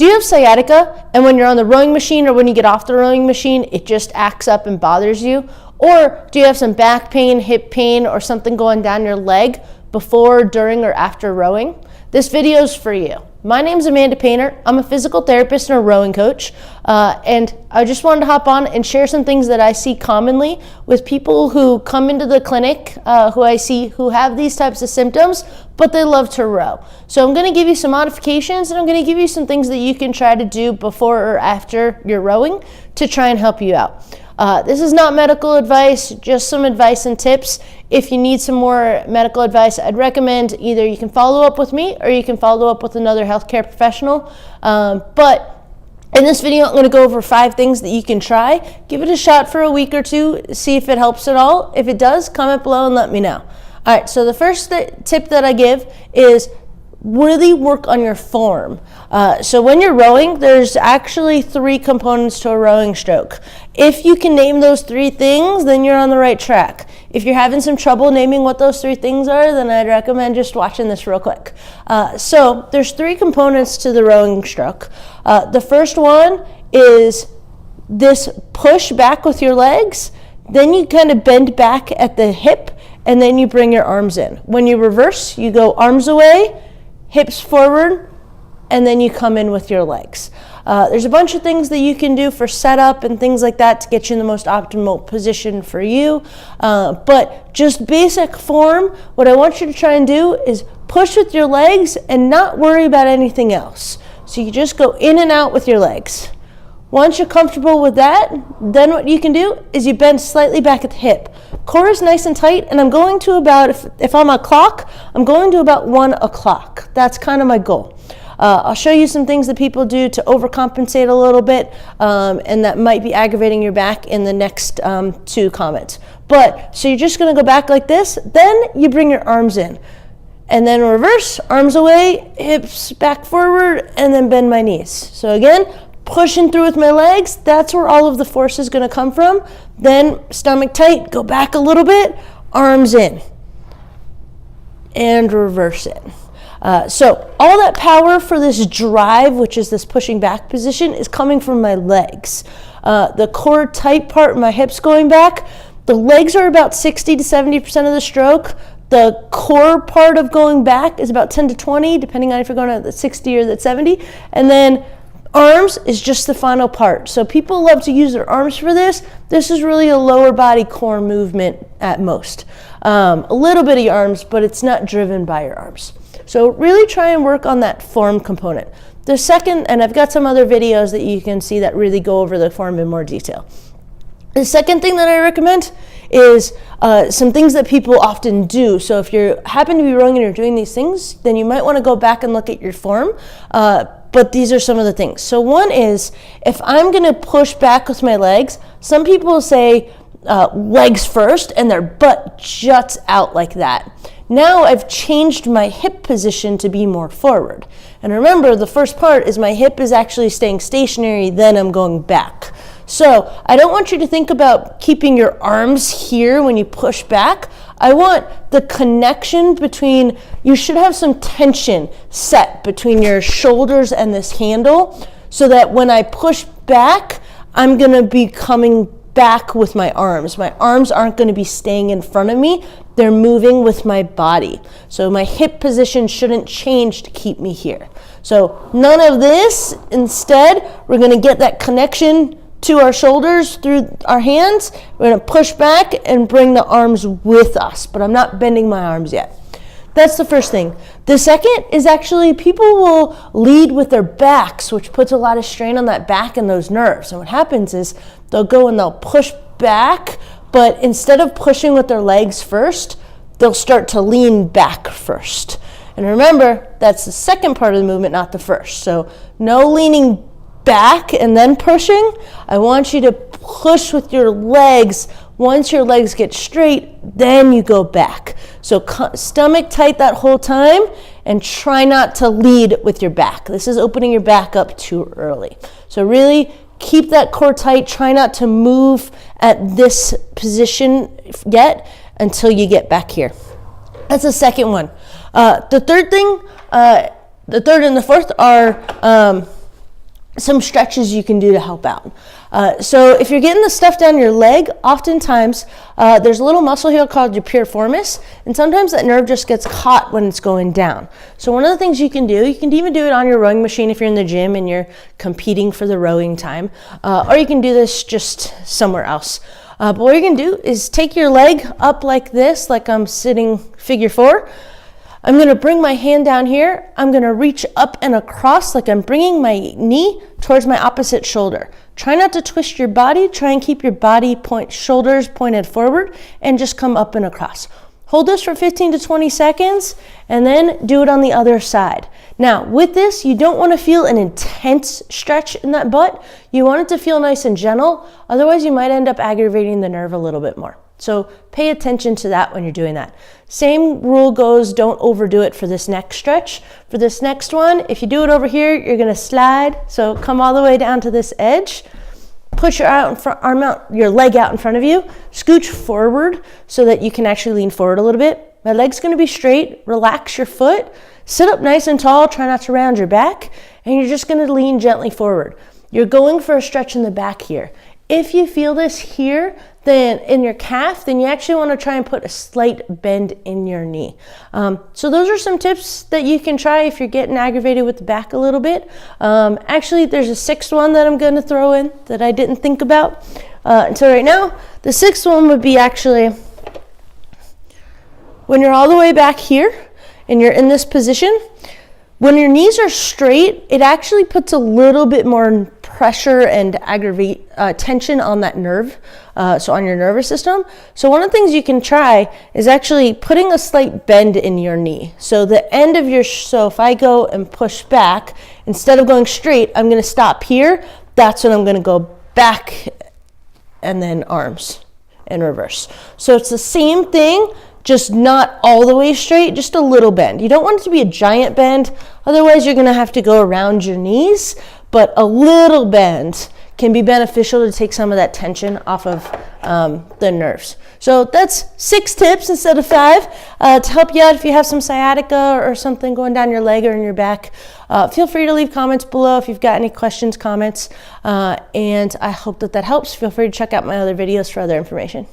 Do you have sciatica, and when you're on the rowing machine or when you get off the rowing machine, it just acts up and bothers you? Or do you have some back pain, hip pain, or something going down your leg before, during, or after rowing? This video is for you. My name's Amanda Painter. I'm a physical therapist and a rowing coach, and I just wanted to hop on and share some things that I see commonly with people who come into the clinic, who I see who have these types of symptoms, but they love to row. So I'm going to give you some modifications, and I'm going to give you some things that you can try to do before or after you're rowing to try and help you out. This is not medical advice, just some advice and tips. If you need some more medical advice, I'd recommend either you can follow up with me or you can follow up with another healthcare professional. But in this video, I'm going to go over 5 things that you can try. Give it a shot for a week or two, see if it helps at all. If it does, comment below and let me know. All right, so the first tip that I give is really work on your form. So when you're rowing, there's actually 3 components to a rowing stroke. If you can name those 3 things, then you're on the right track. If you're having some trouble naming what those 3 things are, then I'd recommend just watching this real quick. So there's 3 components to the rowing stroke. The first one is this push back with your legs. Then you kind of bend back at the hip, and then you bring your arms in. When you reverse, you go arms away, hips forward, and then you come in with your legs. There's a bunch of things that you can do for setup and things like that to get you in the most optimal position for you. But just basic form, what I want you to try and do is push with your legs and not worry about anything else. So you just go in and out with your legs. Once you're comfortable with that, then what you can do is you bend slightly back at the hip. Core is nice and tight, and I'm going to about, if I'm a clock, I'm going to about 1 o'clock. That's kind of my goal. I'll show you some things that people do to overcompensate a little bit, and that might be aggravating your back in the next 2 comments. But, so you're just gonna go back like this, then you bring your arms in. And then reverse, arms away, hips back forward, and then bend my knees. So again, pushing through with my legs, that's where all of the force is going to come from. Then stomach tight, go back a little bit, arms in, and reverse it. So all that power for this drive, which is this pushing back position, is coming from my legs. The core tight part, my hips going back, the legs are about 60 to 70% of the stroke. The core part of going back is about 10 to 20, depending on if you're going at the 60 or the 70. And then arms is just the final part. So people love to use their arms for this. This is really a lower body core movement at most. A little bit of your arms, but it's not driven by your arms. So really try and work on that form component. The second, and I've got some other videos that you can see that really go over the form in more detail. The second thing that I recommend is some things that people often do. So if you happen to be rowing and you're doing these things, then you might want to go back and look at your form. But these are some of the things. So one is, if I'm going to push back with my legs, some people say legs first and their butt juts out like that. Now I've changed my hip position to be more forward. And remember, the first part is my hip is actually staying stationary, then I'm going back. So I don't want you to think about keeping your arms here when you push back. I want the connection between, you should have some tension set between your shoulders and this handle so that when I push back, I'm going to be coming back with my arms. My arms aren't going to be staying in front of me. They're moving with my body. So my hip position shouldn't change to keep me here. So none of this. Instead, we're going to get that connection to our shoulders through our hands. We're going to push back and bring the arms with us, but I'm not bending my arms yet. That's the first thing. The second is actually people will lead with their backs, which puts a lot of strain on that back and those nerves. And what happens is they'll go and they'll push back, but instead of pushing with their legs first, they'll start to lean back first. And remember, that's the second part of the movement, not the first. So no leaning back and then pushing. I want you to push with your legs. Once your legs get straight, then you go back. So stomach tight that whole time and try not to lead with your back. This is opening your back up too early. So really keep that core tight. Try not to move at this position yet until you get back here. That's the second one. The third thing, the third and the fourth are some stretches you can do to help out. So if you're getting the stuff down your leg, oftentimes there's a little muscle here called your piriformis, and sometimes that nerve just gets caught when it's going down. So one of the things you can even do it on your rowing machine if you're in the gym and you're competing for the rowing time, or you can do this just somewhere else. But what you're gonna do is take your leg up like this, like I'm sitting figure 4. I'm gonna bring my hand down here. I'm gonna reach up and across like I'm bringing my knee towards my opposite shoulder. Try not to twist your body. Try and keep your body shoulders pointed forward, and just come up and across. Hold this for 15 to 20 seconds and then do it on the other side. Now with this, you don't want to feel an intense stretch in that butt. You want it to feel nice and gentle. Otherwise you might end up aggravating the nerve a little bit more. So pay attention to that when you're doing that. Same rule goes, don't overdo it for this next stretch. For this next one, if you do it over here, you're gonna slide. So come all the way down to this edge. Push your your leg out in front of you. Scooch forward so that you can actually lean forward a little bit. My leg's gonna be straight. Relax your foot. Sit up nice and tall. Try not to round your back. And you're just gonna lean gently forward. You're going for a stretch in the back here. If you feel this here, then in your calf, then you actually want to try and put a slight bend in your knee. So those are some tips that you can try if you're getting aggravated with the back a little bit. Actually, there's a 6th one that I'm going to throw in that I didn't think about until right now. The 6th one would be actually when you're all the way back here and you're in this position. When your knees are straight, it actually puts a little bit more pressure and tension on that nerve, so on your nervous system. So one of the things you can try is actually putting a slight bend in your knee. So the end of so if I go and push back, instead of going straight, I'm gonna stop here. That's when I'm gonna go back and then arms in reverse. So it's the same thing, just not all the way straight, just a little bend. You don't want it to be a giant bend, otherwise you're gonna have to go around your knees, but a little bend can be beneficial to take some of that tension off of the nerves. So that's 6 tips instead of 5 to help you out if you have some sciatica or something going down your leg or in your back. Feel free to leave comments below if you've got any questions, comments, and I hope that helps. Feel free to check out my other videos for other information.